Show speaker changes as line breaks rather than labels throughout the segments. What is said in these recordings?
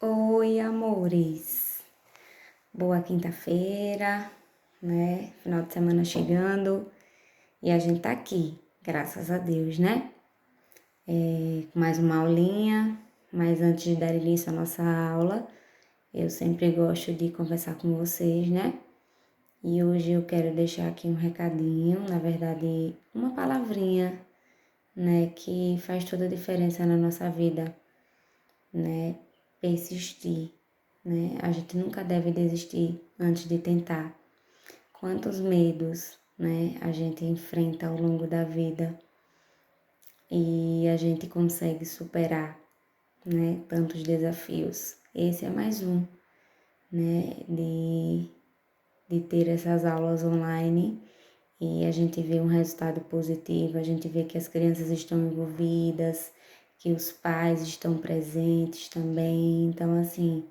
Oi, amores. Boa quinta-feira, né? Final de semana chegando e a gente tá aqui, graças a Deus, né? Com mais uma aulinha, mas antes de dar início à nossa aula, eu sempre gosto de conversar com vocês, né? E hoje eu quero deixar aqui um recadinho, na verdade, uma palavrinha, né, que faz toda a diferença na nossa vida, né? Persistir, né? A gente nunca deve desistir antes de tentar. Quantos medos, né, a gente enfrenta ao longo da vida e a gente consegue superar, né, tantos desafios. Esse é mais um, né, de ter essas aulas online e a gente vê um resultado positivo, a gente vê que as crianças estão envolvidas, que os pais estão presentes também. Então, assim,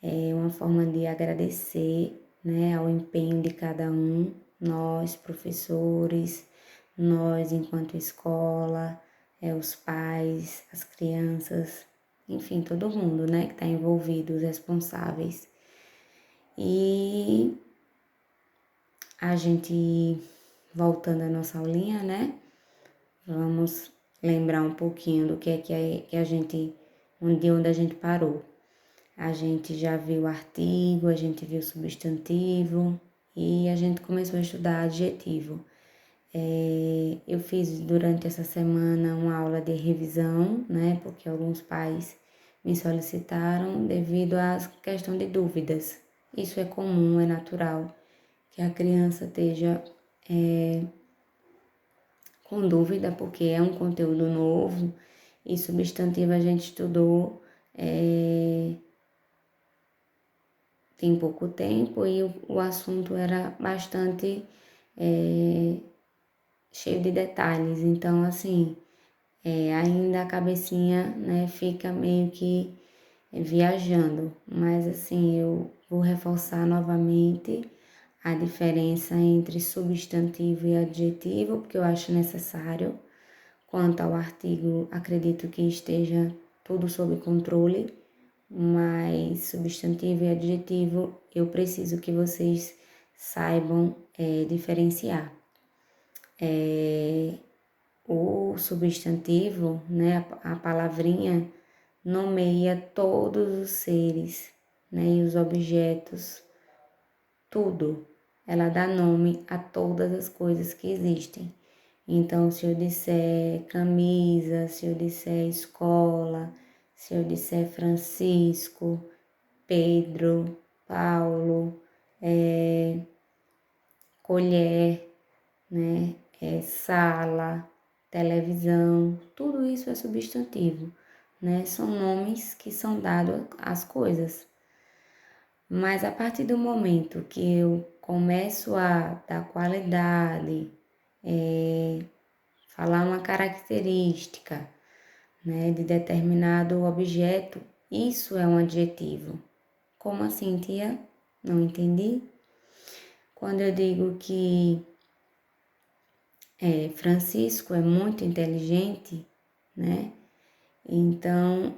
é uma forma de agradecer, né, ao empenho de cada um, nós, professores, nós enquanto escola, os pais, as crianças, enfim, todo mundo, né, que está envolvido, os responsáveis. E a gente, voltando à nossa aulinha, né, vamos lembrar um pouquinho do que é que a gente, de onde a gente parou. A gente já viu o artigo, a gente viu o substantivo e a gente começou a estudar adjetivo. Eu fiz durante essa semana uma aula de revisão, né? Porque alguns pais me solicitaram devido à questão de dúvidas. Isso é comum, é natural que a criança esteja com dúvida, porque é um conteúdo novo e substantivo a gente estudou tem pouco tempo e o assunto era bastante cheio de detalhes. Então, assim, ainda a cabecinha, né, fica meio que viajando. Mas, assim, eu vou reforçar novamente a diferença entre substantivo e adjetivo, porque eu acho necessário. Quanto ao artigo, acredito que esteja tudo sob controle, mas substantivo e adjetivo eu preciso que vocês saibam diferenciar. O substantivo, né, a palavrinha, nomeia todos os seres, né, e os objetos, tudo. Ela dá nome a todas as coisas que existem. Então, se eu disser camisa, se eu disser escola, se eu disser Francisco, Pedro, Paulo, colher, né, sala, televisão, tudo isso é substantivo, né? São nomes que são dados às coisas. Mas a partir do momento que eu começo a dar qualidade, falar uma característica, né, de determinado objeto, isso é um adjetivo. Como assim, tia? Não entendi. Quando eu digo que Francisco é muito inteligente, né? Então,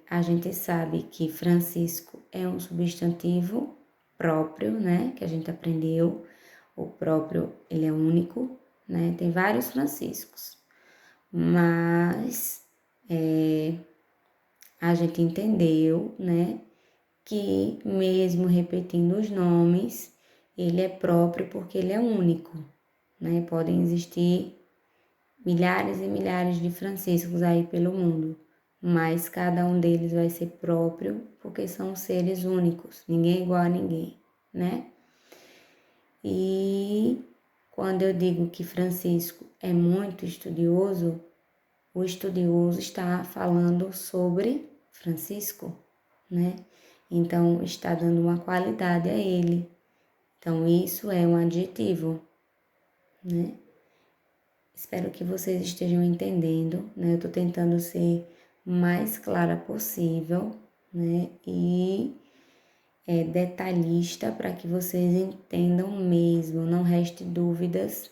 a gente sabe que Francisco é um substantivo próprio, né? Que a gente aprendeu. O próprio, ele é único, né? Tem vários Franciscos. Mas a gente entendeu, né? Que mesmo repetindo os nomes, ele é próprio porque ele é único, né? Podem existir milhares e milhares de Franciscos aí pelo mundo, mas cada um deles vai ser próprio porque são seres únicos, ninguém é igual a ninguém, né? E quando eu digo que Francisco é muito estudioso, o estudioso está falando sobre Francisco, né? Então, está dando uma qualidade a ele. Então, isso é um adjetivo, né? Espero que vocês estejam entendendo, né? Eu tô tentando ser mais clara possível, né? E detalhista para que vocês entendam mesmo, não reste dúvidas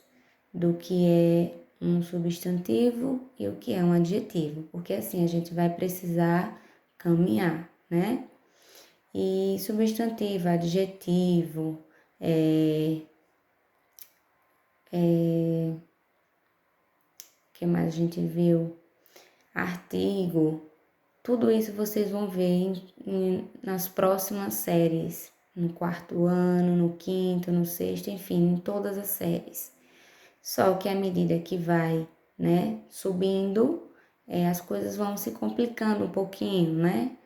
do que é um substantivo e o que é um adjetivo, porque assim a gente vai precisar caminhar, né? E substantivo, adjetivo, que mais a gente viu? Artigo, tudo isso vocês vão ver nas próximas séries, no quarto ano, no quinto, no sexto, enfim, em todas as séries. Só que à medida que vai, né, subindo, as coisas vão se complicando um pouquinho, né?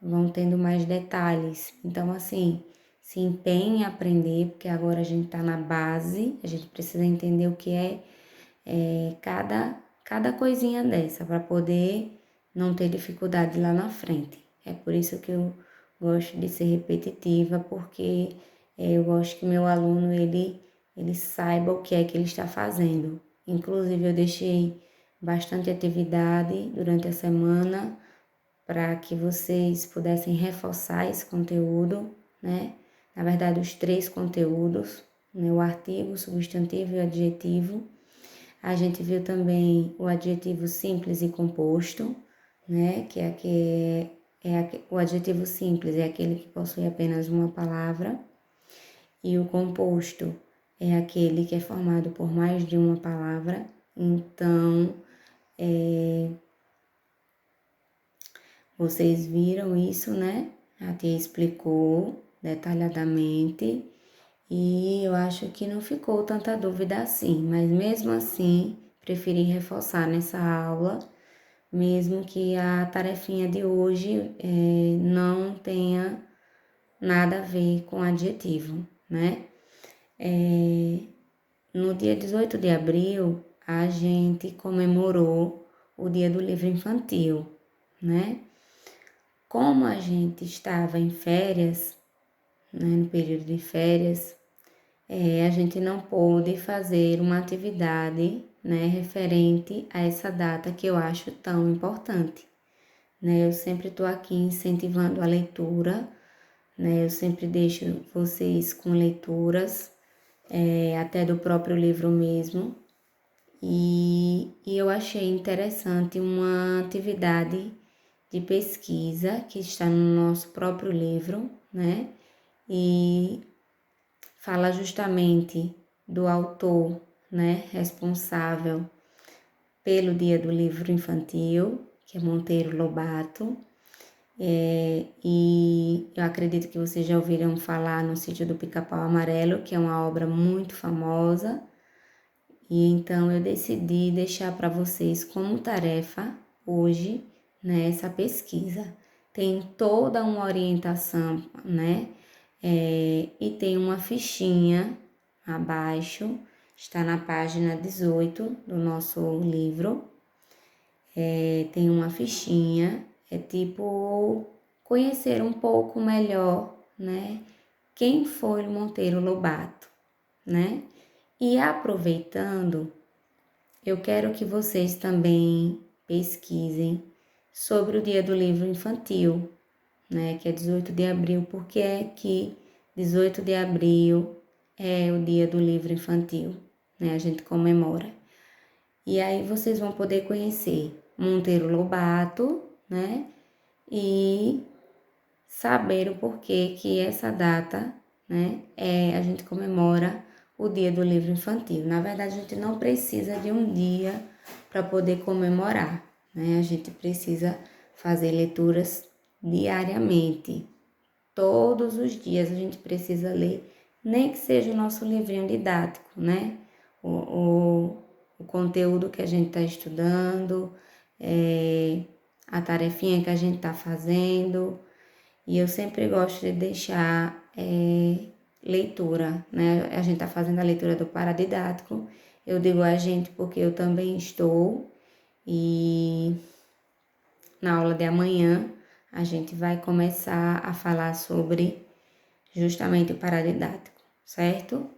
Vão tendo mais detalhes. Então, assim, se empenhe em aprender, porque agora a gente está na base, a gente precisa entender o que cada coisinha dessa, para poder não ter dificuldade lá na frente. É por isso que eu gosto de ser repetitiva, porque eu gosto que meu aluno, ele saiba o que é que ele está fazendo. Inclusive, eu deixei bastante atividade durante a semana para que vocês pudessem reforçar esse conteúdo, né? Na verdade, os 3 conteúdos, né? O artigo, o substantivo e o adjetivo. A gente viu também o adjetivo simples e composto, né? O adjetivo simples é aquele que possui apenas uma palavra, e o composto é aquele que é formado por mais de uma palavra. Então, vocês viram isso, né? A tia explicou detalhadamente e eu acho que não ficou tanta dúvida assim, mas mesmo assim preferi reforçar nessa aula, mesmo que a tarefinha de hoje não tenha nada a ver com adjetivo, né? No dia 18 de abril, a gente comemorou o Dia do Livro Infantil, né? Como a gente estava em férias, né, no período de férias, a gente não pôde fazer uma atividade, né, referente a essa data que eu acho tão importante. Né? Eu sempre estou aqui incentivando a leitura, né? Eu sempre deixo vocês com leituras, até do próprio livro mesmo. E eu achei interessante uma atividade de pesquisa que está no nosso próprio livro, né? E fala justamente do autor, né, responsável pelo Dia do Livro Infantil, que é Monteiro Lobato. E eu acredito que vocês já ouviram falar no Sítio do Pica-Pau Amarelo, que é uma obra muito famosa. E então eu decidi deixar para vocês como tarefa hoje, né, essa pesquisa. Tem toda uma orientação, né? E tem uma fichinha abaixo, está na página 18 do nosso livro. Tem uma fichinha, é tipo conhecer um pouco melhor, né? Quem foi o Monteiro Lobato, né? E aproveitando, eu quero que vocês também pesquisem sobre o Dia do Livro Infantil, né, que é 18 de abril, porque é que 18 de abril é o Dia do Livro Infantil, né, a gente comemora. E aí vocês vão poder conhecer Monteiro Lobato, né, e saber o porquê que essa data, né, a gente comemora o Dia do Livro Infantil. Na verdade, a gente não precisa de um dia para poder comemorar, né? A gente precisa fazer leituras diariamente. Todos os dias a gente precisa ler, nem que seja o nosso livrinho didático, né? O conteúdo que a gente está estudando, a tarefinha que a gente está fazendo. E eu sempre gosto de deixar leitura, né? A gente está fazendo a leitura do paradidático. Eu digo a gente porque eu também estou. E na aula de amanhã a gente vai começar a falar sobre justamente o paradidático, certo?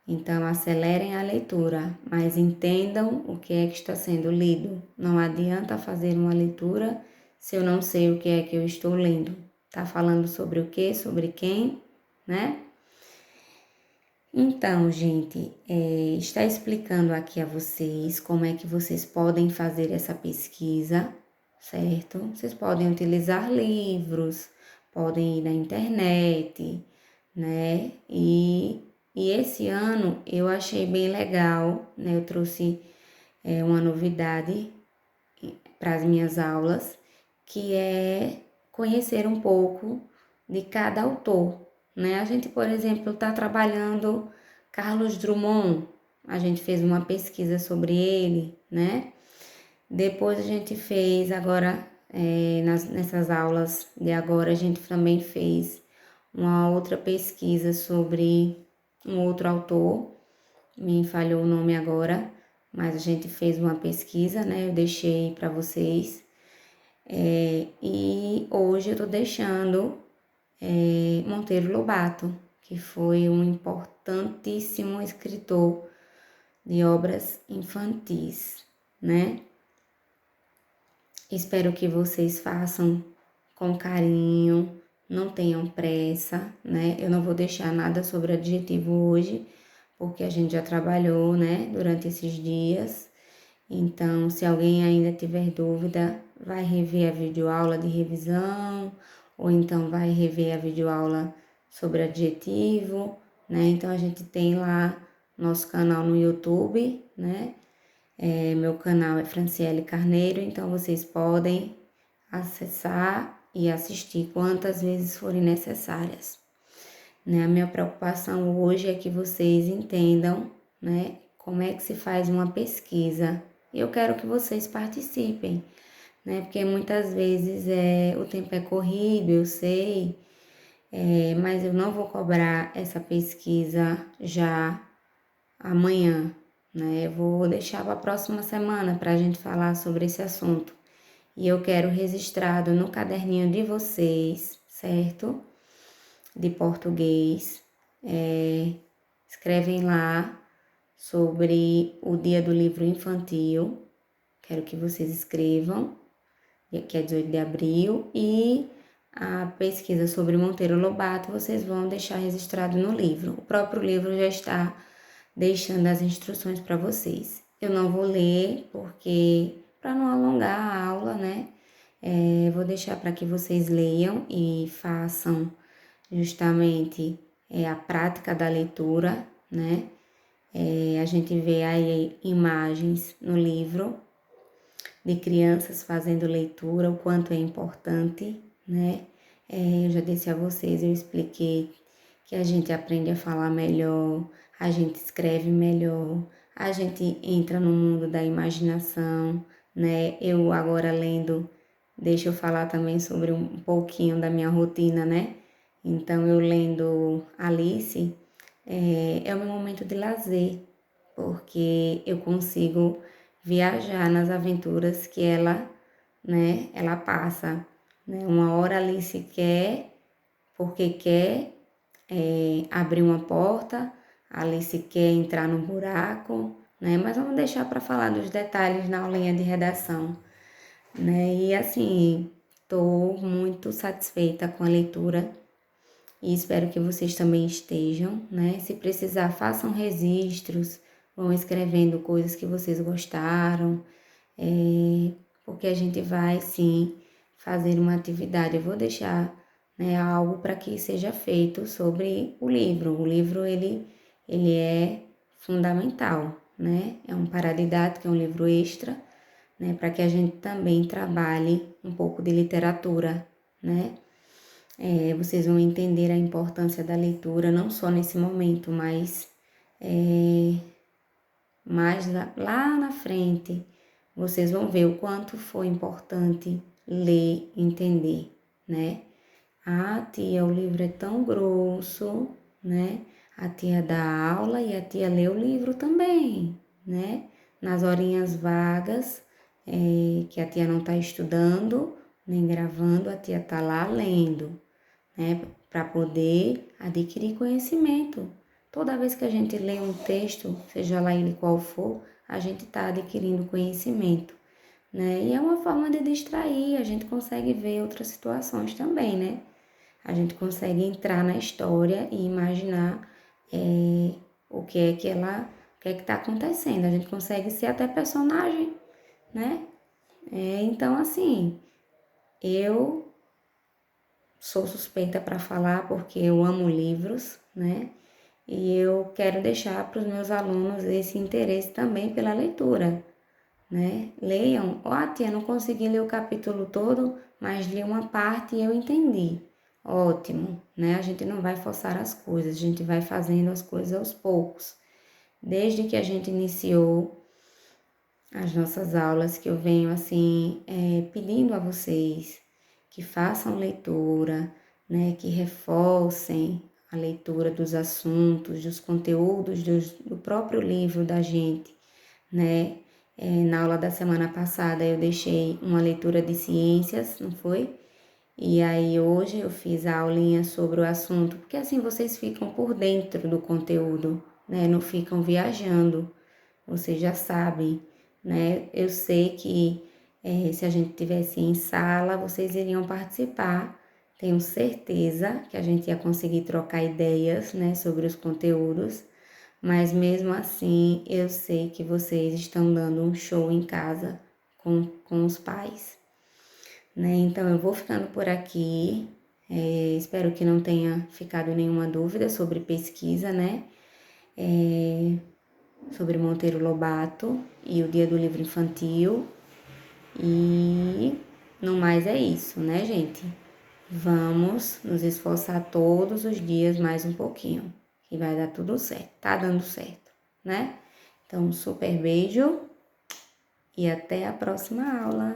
Então acelerem a leitura, mas entendam o que é que está sendo lido. Não adianta fazer uma leitura se eu não sei o que é que eu estou lendo. Tá falando sobre o quê? Sobre quem, né? Então, gente, está explicando aqui a vocês como é que vocês podem fazer essa pesquisa, certo? Vocês podem utilizar livros, podem ir na internet, né? E esse ano eu achei bem legal, né? Eu trouxe uma novidade para as minhas aulas, que é conhecer um pouco de cada autor, né? A gente, por exemplo, está trabalhando Carlos Drummond, a gente fez uma pesquisa sobre ele, né? Depois a gente fez agora, nessas aulas de agora, a gente também fez uma outra pesquisa sobre um outro autor, me falhou o nome agora, mas a gente fez uma pesquisa, né? Eu deixei para vocês. E hoje eu tô deixando Monteiro Lobato, que foi um importantíssimo escritor de obras infantis, né? Espero que vocês façam com carinho, não tenham pressa, né? Eu não vou deixar nada sobre adjetivo hoje, porque a gente já trabalhou, né, durante esses dias. Então, se alguém ainda tiver dúvida, vai rever a videoaula de revisão, ou então vai rever a videoaula sobre adjetivo, né? Então, a gente tem lá nosso canal no YouTube, né? Meu canal é Franciele Carneiro, então vocês podem acessar e assistir quantas vezes forem necessárias. Né? A minha preocupação hoje é que vocês entendam, né, como é que se faz uma pesquisa. Eu quero que vocês participem, né? Porque muitas vezes o tempo é corrido, eu sei, mas eu não vou cobrar essa pesquisa já amanhã, né? Eu vou deixar para a próxima semana para a gente falar sobre esse assunto. E eu quero registrado no caderninho de vocês, certo? De português. Escrevem lá sobre o Dia do Livro Infantil. Quero que vocês escrevam, que é 18 de abril. E a pesquisa sobre Monteiro Lobato, vocês vão deixar registrado no livro. O próprio livro já está deixando as instruções para vocês. Eu não vou ler, porque para não alongar a aula, né? Vou deixar para que vocês leiam e façam justamente a prática da leitura, né? A gente vê aí imagens no livro de crianças fazendo leitura, o quanto é importante, né? Eu já disse a vocês, eu expliquei que a gente aprende a falar melhor, a gente escreve melhor, a gente entra no mundo da imaginação, né? Eu agora lendo, deixa eu falar também sobre um pouquinho da minha rotina, né? Então, eu lendo Alice, é o meu momento de lazer, porque eu consigo viajar nas aventuras que ela, né, ela passa, né? Uma hora Alice quer, porque quer abrir uma porta, Alice quer entrar no buraco, né? Mas vamos deixar para falar dos detalhes na aulinha de redação, né? E assim, estou muito satisfeita com a leitura e espero que vocês também estejam, né? Se precisar, façam registros, vão escrevendo coisas que vocês gostaram, porque a gente vai sim fazer uma atividade. Eu vou deixar, né, algo para que seja feito sobre o livro. O livro ele é fundamental, né? É um paradidático, é um livro extra, né, para que a gente também trabalhe um pouco de literatura, né? Vocês vão entender a importância da leitura, não só nesse momento, mas mais lá na frente, vocês vão ver o quanto foi importante ler e entender, né? Ah, tia, o livro é tão grosso, né? A tia dá aula e a tia lê o livro também, né? Nas horinhas vagas, que a tia não está estudando, nem gravando, a tia está lá lendo, né? Para poder adquirir conhecimento. Toda vez que a gente lê um texto, seja lá ele qual for, a gente está adquirindo conhecimento, né? E é uma forma de distrair, a gente consegue ver outras situações também, né? A gente consegue entrar na história e imaginar o que é que está acontecendo. A gente consegue ser até personagem, né? Então, assim, eu sou suspeita para falar porque eu amo livros, né? E eu quero deixar para os meus alunos esse interesse também pela leitura, né? Leiam. Ó, tia, não consegui ler o capítulo todo, mas li uma parte e eu entendi. Ótimo, né? A gente não vai forçar as coisas, a gente vai fazendo as coisas aos poucos. Desde que a gente iniciou as nossas aulas, que eu venho assim pedindo a vocês que façam leitura, né? Que reforcem a leitura dos assuntos, dos conteúdos do próprio livro da gente, né? Na aula da semana passada eu deixei uma leitura de ciências, não foi? E aí hoje eu fiz a aulinha sobre o assunto, porque assim vocês ficam por dentro do conteúdo, né? Não ficam viajando, vocês já sabem, né? Eu sei que se a gente tivesse em sala, vocês iriam participar. Tenho certeza que a gente ia conseguir trocar ideias, né, sobre os conteúdos, mas mesmo assim eu sei que vocês estão dando um show em casa com os pais, né? Então eu vou ficando por aqui. Espero que não tenha ficado nenhuma dúvida sobre pesquisa, né? Sobre Monteiro Lobato e o Dia do Livro Infantil. E no mais é isso, né, gente? Vamos nos esforçar todos os dias mais um pouquinho, que vai dar tudo certo. Tá dando certo, né? Então, um super beijo e até a próxima aula.